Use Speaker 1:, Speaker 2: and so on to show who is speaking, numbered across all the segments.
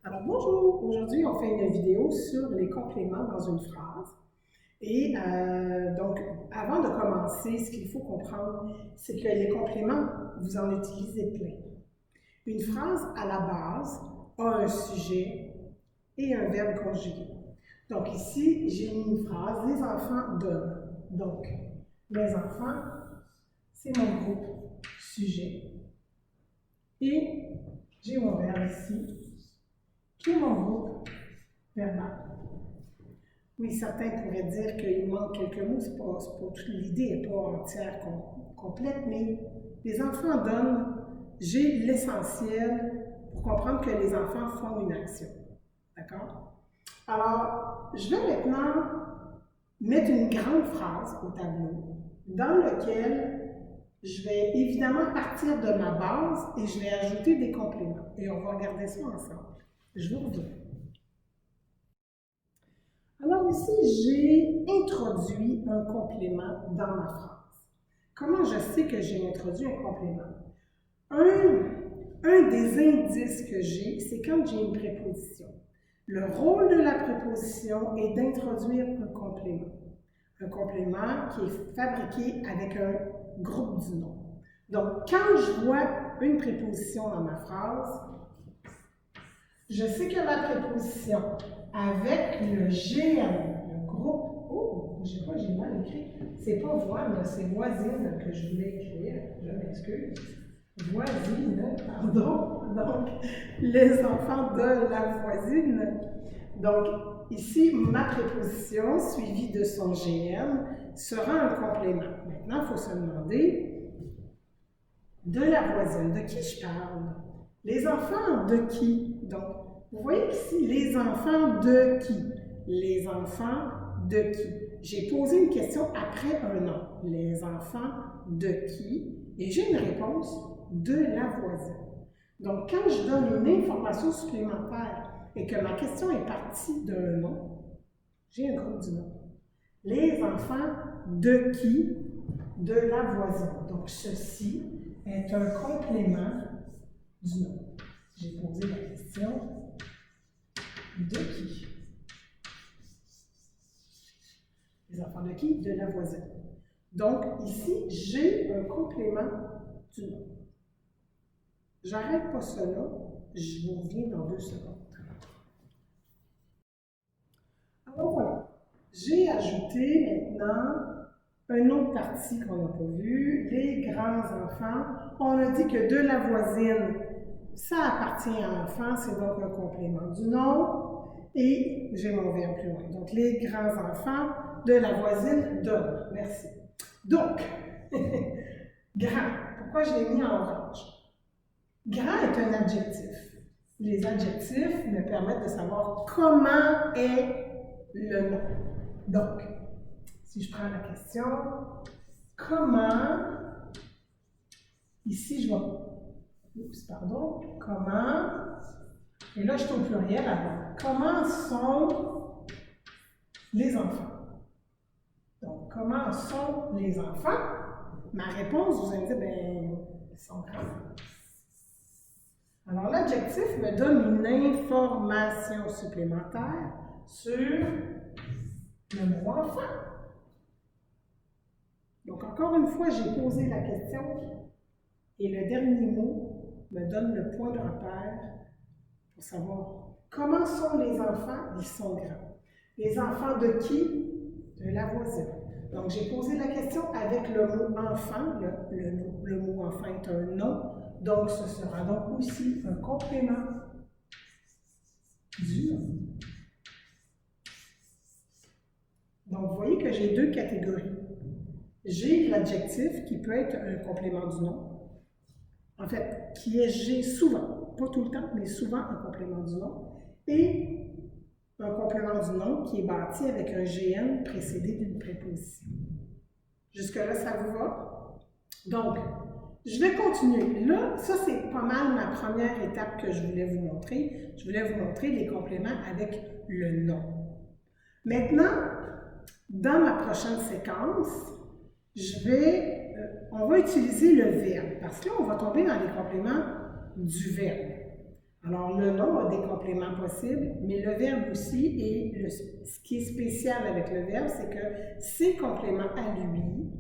Speaker 1: Alors bonjour, aujourd'hui on fait une vidéo sur les compléments dans une phrase. Et donc, avant de commencer, ce qu'il faut comprendre, c'est que les compléments, vous en utilisez plein. Une phrase à la base a un sujet et un verbe conjugué. Donc ici, j'ai mis une phrase, les enfants donnent. Donc, les enfants, c'est mon groupe sujet. Et j'ai mon verbe ici, qui est mon groupe verbal. Oui, certains pourraient dire qu'il manque quelques mots, c'est pas toute l'idée n'est pas entière, complète, mais les enfants donnent, j'ai l'essentiel pour comprendre que les enfants font une action. D'accord? Alors, je vais maintenant mettre une grande phrase au tableau dans lequel je vais évidemment partir de ma base et je vais ajouter des compléments. Et on va regarder ça ensemble. Je vous reviens. Alors ici, j'ai introduit un complément dans ma phrase. Comment je sais que j'ai introduit un complément? Un des indices que j'ai, c'est quand j'ai une préposition. Le rôle de la préposition est d'introduire un complément. Un complément qui est fabriqué avec un groupe du nom. Donc, quand je vois une préposition dans ma phrase, je sais que la préposition avec le GM, le groupe, oh, je sais pas, j'ai mal écrit, c'est pas voix, c'est voisine que je voulais écrire, je m'excuse. Voisine, pardon, donc les enfants de la voisine. Donc ici, ma préposition suivie de son GM sera un complément. Maintenant, il faut se demander de la voisine, de qui je parle? Les enfants de qui? Donc, vous voyez ici, les enfants de qui? Les enfants de qui? J'ai posé une question après un nom. Les enfants de qui? Et j'ai une réponse de la voisine. Donc, quand je donne une information supplémentaire et que ma question est partie d'un nom, j'ai un groupe du nom. Les enfants de qui? De la voisine. Donc, ceci est un complément du nom. J'ai posé la question de qui? Les enfants de qui? De la voisine. Donc, ici, j'ai un complément du nom. J'arrête pas cela, je vous reviens dans 2 secondes. Alors voilà, j'ai ajouté maintenant une autre partie qu'on n'a pas vue, les grands-enfants. On a dit que de la voisine, ça appartient à l'enfant, c'est donc un complément du nom. Et j'ai mon verbe plus loin. Donc, les grands-enfants de la voisine donnent. Merci. Donc, grand, pourquoi je l'ai mis en orange? Grand est un adjectif. Les adjectifs me permettent de savoir comment est le nom. Donc, si je prends la question, comment, ici je vais, comment, et là je suis au pluriel avant, comment sont les enfants? Donc, comment sont les enfants? Ma réponse, vous allez me dire, ben, ils sont grands. Alors, l'adjectif me donne une information supplémentaire sur le mot enfant. Donc, encore une fois, j'ai posé la question et le dernier mot me donne le point de repère pour savoir comment sont les enfants. Ils sont grands. Les enfants de qui? De la voisine. Donc, j'ai posé la question avec le mot enfant. Le mot enfant est un nom. Donc, ce sera donc aussi un complément du nom. Donc, vous voyez que j'ai 2 catégories. J'ai l'adjectif qui peut être un complément du nom. En fait, j'ai souvent, pas tout le temps, mais souvent un complément du nom. Et un complément du nom qui est bâti avec un GN précédé d'une préposition. Jusque-là, ça vous va? Donc, je vais continuer. Là, ça, c'est pas mal ma première étape que je voulais vous montrer. Je voulais vous montrer les compléments avec le nom. Maintenant, dans ma prochaine séquence, on va utiliser le verbe, parce que là, on va tomber dans les compléments du verbe. Alors, le nom a des compléments possibles, mais le verbe aussi, et ce qui est spécial avec le verbe, c'est que ces compléments à lui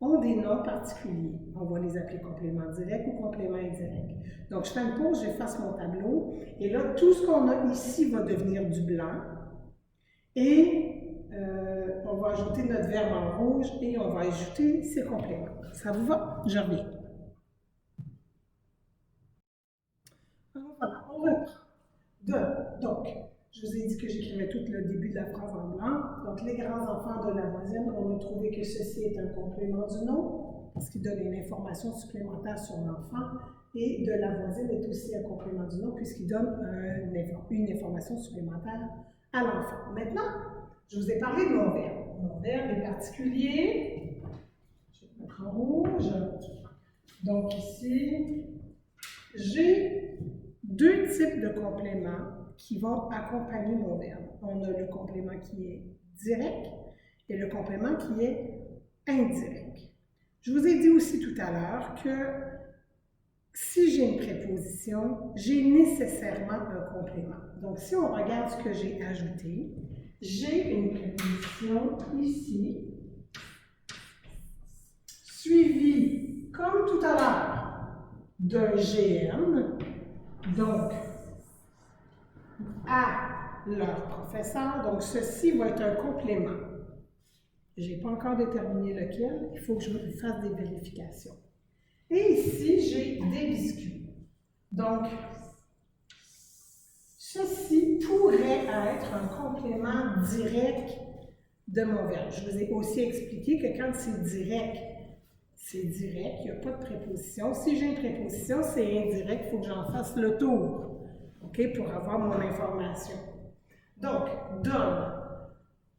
Speaker 1: ont des noms particuliers. On va les appeler compléments directs ou compléments indirects. Donc, je fais une pause, j'efface mon tableau, et là, tout ce qu'on a ici va devenir du blanc, et on va ajouter notre verbe en rouge, et on va ajouter ses compléments. Ça vous va? Je reviens. Voilà, on reprend. Donc, je vous ai dit que j'écrivais tout le début de la phrase en blanc. Donc, les grands-enfants de la voisine, on a trouvé que ceci est un complément du nom, parce qu'il donne une information supplémentaire sur l'enfant, et de la voisine est aussi un complément du nom, puisqu'il donne une information supplémentaire à l'enfant. Maintenant, je vous ai parlé de mon verbe. Mon verbe est particulier. Je vais le mettre en rouge. Donc, ici, j'ai deux types de compléments qui vont accompagner mon verbe. On a le complément qui est direct et le complément qui est indirect. Je vous ai dit aussi tout à l'heure que si j'ai une préposition, j'ai nécessairement un complément. Donc, si on regarde ce que j'ai ajouté, j'ai une préposition ici, suivie, comme tout à l'heure, d'un GN, donc à leur professeur. Donc, ceci va être un complément. Je n'ai pas encore déterminé lequel, il faut que je fasse des vérifications. Et ici, j'ai des biscuits. Donc, ceci pourrait être un complément direct de mon verbe. Je vous ai aussi expliqué que quand c'est direct, il n'y a pas de préposition. Si j'ai une préposition, c'est indirect, il faut que j'en fasse le tour, OK, pour avoir mon information. Donc, donne.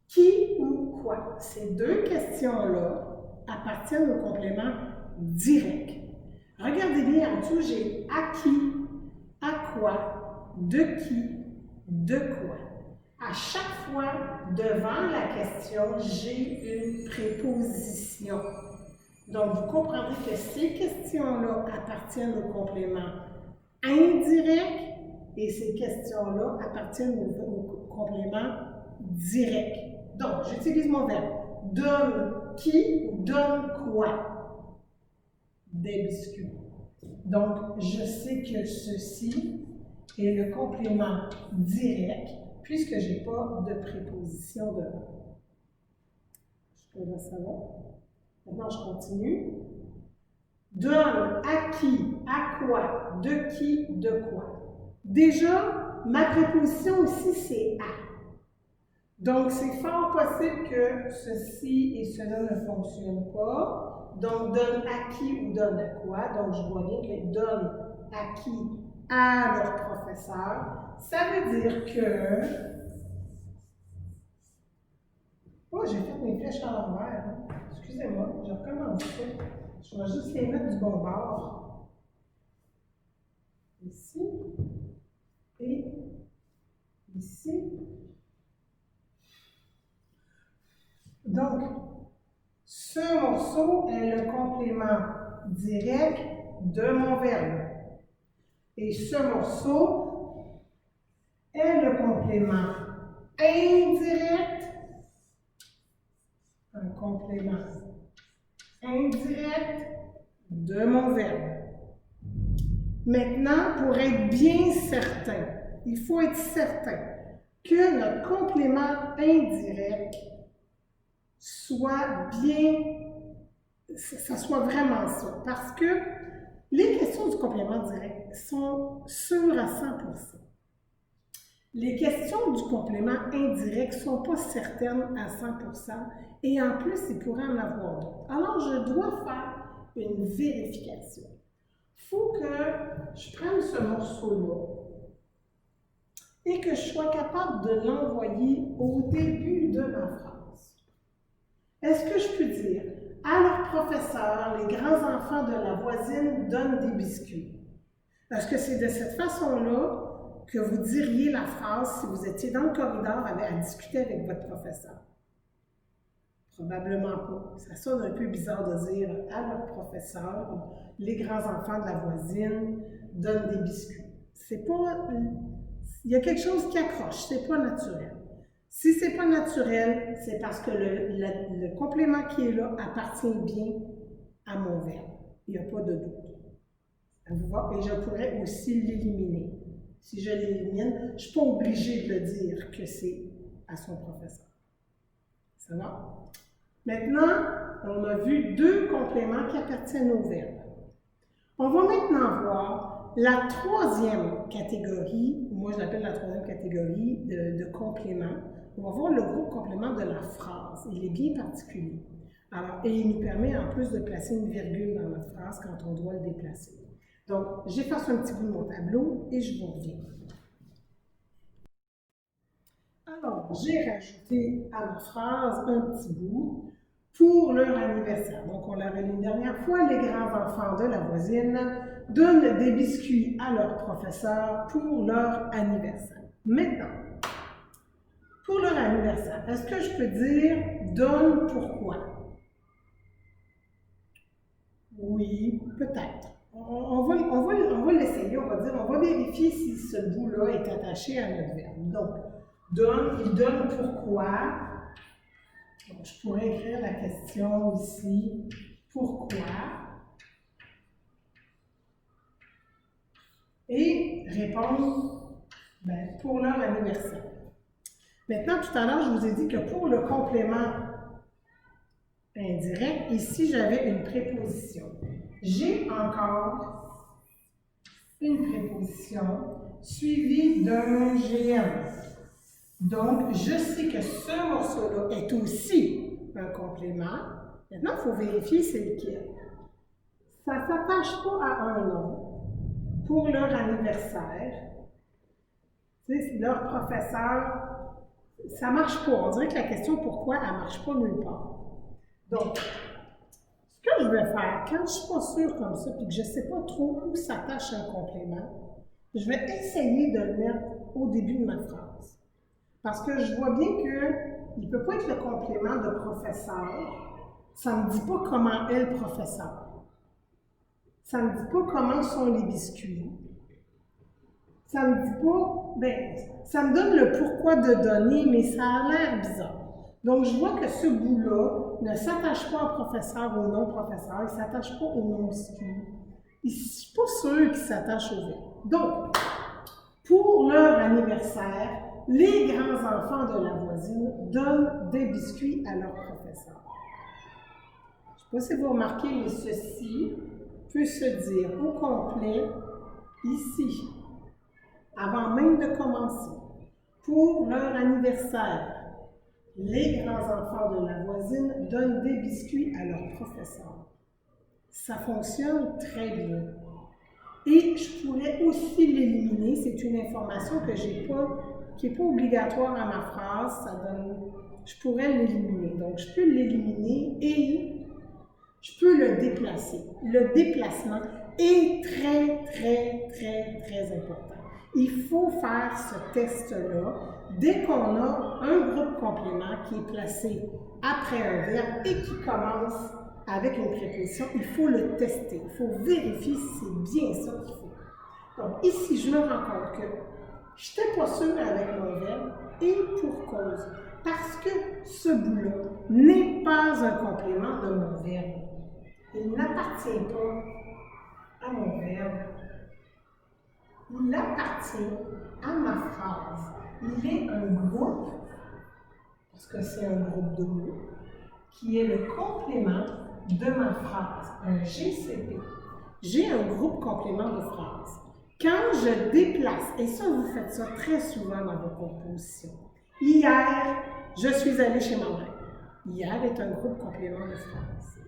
Speaker 1: Qui ou quoi? Ces deux questions-là appartiennent au complément direct. Regardez bien en dessous, j'ai à qui, à quoi, de qui, de quoi. À chaque fois, devant la question, j'ai une préposition. Donc, vous comprendrez que ces questions-là appartiennent au complément indirect et ces questions-là appartiennent au complément direct. Donc, j'utilise mon verbe. Donne qui ou donne quoi? Des biscuits. Donc, je sais que ceci est le complément direct puisque je n'ai pas de préposition devant. Je peux le savoir. Maintenant, je continue. Donne à qui, à quoi, de qui, de quoi. Déjà, ma préposition ici, c'est à. Donc, c'est fort possible que ceci et cela ne fonctionnent pas. Donc, donne à qui ou donne à quoi. Donc, je vois bien que donne à qui, à leur professeur. Ça veut dire que... Oh, j'ai fait mes flèches à l'envers. Hein? Excusez-moi, je recommence ça. Je vais juste les mettre du bon bord. Ici. Et ici. Donc, ce morceau est le complément direct de mon verbe. Et ce morceau est le complément indirect. Un complément indirect de mon verbe. Maintenant, pour être bien certain, il faut être certain que notre complément indirect soit bien, ça soit vraiment ça. Parce que les questions du complément direct sont sûres à 100%. Les questions du complément indirect ne sont pas certaines à 100% et en plus, il pourrait en avoir d'autres. Alors, je dois faire une vérification. Il faut que je prenne ce morceau-là et que je sois capable de l'envoyer au début de ma phrase. Est-ce que je peux dire « À leur professeur, les grands-enfants de la voisine donnent des biscuits ». Est-ce que c'est de cette façon-là que vous diriez la phrase si vous étiez dans le corridor à discuter avec votre professeur? Probablement pas. Ça sonne un peu bizarre de dire à leur professeur, les grands-enfants de la voisine donnent des biscuits. C'est pas... Il y a quelque chose qui accroche, c'est pas naturel. Si c'est pas naturel, c'est parce que le complément qui est là appartient bien à mon verbe. Il n'y a pas de doute. Vous voyez? Et je pourrais aussi l'éliminer. Si je l'élimine, je ne suis pas obligée de le dire que c'est à son professeur. Ça va? Maintenant, on a vu deux compléments qui appartiennent au verbe. On va maintenant voir la troisième catégorie, moi je l'appelle la troisième catégorie de compléments. On va voir le groupe complément de la phrase. Il est bien particulier. Alors, et il nous permet en plus de placer une virgule dans notre phrase quand on doit le déplacer. Donc, j'efface un petit bout de mon tableau et je vous reviens. Alors, j'ai rajouté à ma phrase un petit bout pour leur anniversaire. Donc, on l'a relu une dernière fois, les grands-enfants de la voisine donnent des biscuits à leur professeur pour leur anniversaire. Maintenant, pour leur anniversaire, est-ce que je peux dire « donne pourquoi » ? Oui, peut-être. On va l'essayer, on va vérifier si ce bout-là est attaché à notre verbe. Donc, donne, il donne pourquoi. Donc, je pourrais écrire la question ici, pourquoi. Et répondre, pour leur anniversaire. Maintenant, tout à l'heure, je vous ai dit que pour le complément indirect, ici, j'avais une préposition. J'ai encore une préposition suivie d'un GM. Donc, je sais que ce morceau-là est aussi un complément. Maintenant, il faut vérifier c'est lequel. Ça ne s'attache pas à un nom pour leur anniversaire. Tu sais, leur professeur, ça ne marche pas. On dirait que la question pourquoi, elle ne marche pas nulle part. Donc, ce que je vais faire, quand je ne suis pas sûre comme ça, puis que je ne sais pas trop où s'attache un complément, je vais essayer de le mettre au début de ma phrase. Parce que je vois bien qu'il ne peut pas être le complément de professeur. Ça ne me dit pas comment est le professeur. Ça ne me dit pas comment sont les biscuits. Ça ne me dit pas, ça me donne le pourquoi de donner, mais ça a l'air bizarre. Donc, je vois que ce bout-là ne s'attache pas au professeur ou au non-professeur, il ne s'attache pas au non-biscuit. Je ne suis pas sûre qu'il s'attache au verbe. Donc, pour leur anniversaire, les grands-enfants de la voisine donnent des biscuits à leur professeur. Je ne sais pas si vous remarquez, mais ceci peut se dire au complet ici, avant même de commencer. Pour leur anniversaire, les grands-enfants de la voisine donnent des biscuits à leur professeur. Ça fonctionne très bien. Et je pourrais aussi l'éliminer, c'est une information que qui n'est pas obligatoire à ma phrase, je pourrais l'éliminer. Donc, je peux l'éliminer et je peux le déplacer. Le déplacement est très, très, très, très important. Il faut faire ce test-là dès qu'on a un groupe complément qui est placé après un verbe et qui commence avec une préposition. Il faut le tester. Il faut vérifier si c'est bien ça qu'il fait. Donc ici, je me rends compte que je n'étais pas sûre avec mon verbe et pour cause. Parce que ce bout-là n'est pas un complément de mon verbe. Il n'appartient pas à mon verbe. Il appartient à ma phrase. Il est un groupe, parce que c'est un groupe de mots, qui est le complément de ma phrase, un GCP. J'ai un groupe complément de phrase. Quand je déplace, et ça vous faites ça très souvent dans vos compositions. Hier, je suis allée chez ma mère. Hier est un groupe complément de phrase.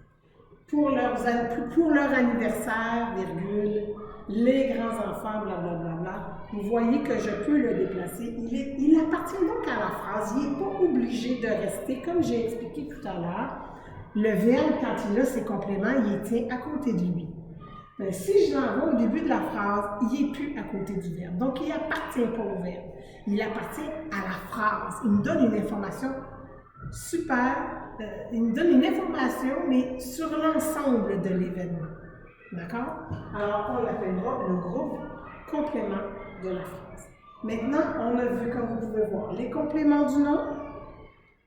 Speaker 1: Pour leur anniversaire, virgule, les grands-enfants, blablabla, vous voyez que je peux le déplacer. Il appartient donc à la phrase. Il n'est pas obligé de rester, comme j'ai expliqué tout à l'heure. Le verbe, quand il a ses compléments, il tient à côté de lui. Mais si je l'envoie au début de la phrase, il n'est plus à côté du verbe. Donc, il n'appartient pas au verbe. Il appartient à la phrase. Il me donne une information super. Il me donne une information, mais sur l'ensemble de l'événement. D'accord? Alors, on l'appellera le groupe complément de la phrase. Maintenant, on a vu, comme vous pouvez voir, les compléments du nom,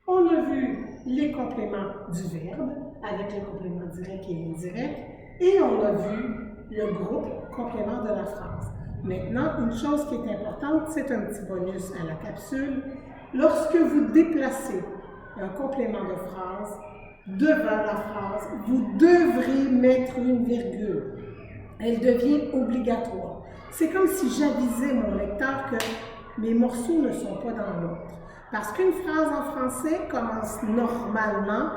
Speaker 1: on a vu les compléments du verbe, avec les compléments directs et indirects, et on a vu le groupe complément de la phrase. Maintenant, une chose qui est importante, c'est un petit bonus à la capsule. Lorsque vous déplacez un complément de phrase devant la phrase, vous devrez mettre une virgule. Elle devient obligatoire. C'est comme si j'avisais mon lecteur que mes morceaux ne sont pas dans l'autre. Parce qu'une phrase en français commence normalement,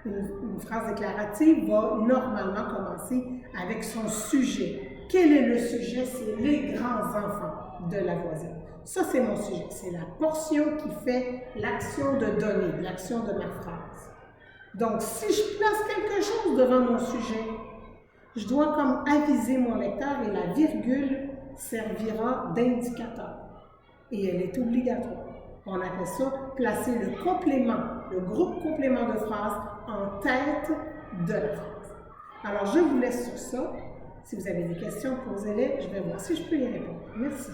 Speaker 1: une phrase déclarative va normalement commencer avec son sujet. Quel est le sujet? C'est les grands-enfants de la voisine. Ça, c'est mon sujet. C'est la portion qui fait l'action de donner, l'action de ma phrase. Donc, si je place quelque chose devant mon sujet, je dois comme aviser mon lecteur et la virgule servira d'indicateur. Et elle est obligatoire. On appelle ça placer le complément, le groupe complément de phrase en tête de la phrase. Alors, je vous laisse sur ça. Si vous avez des questions, posez-les. Je vais voir si je peux y répondre. Merci.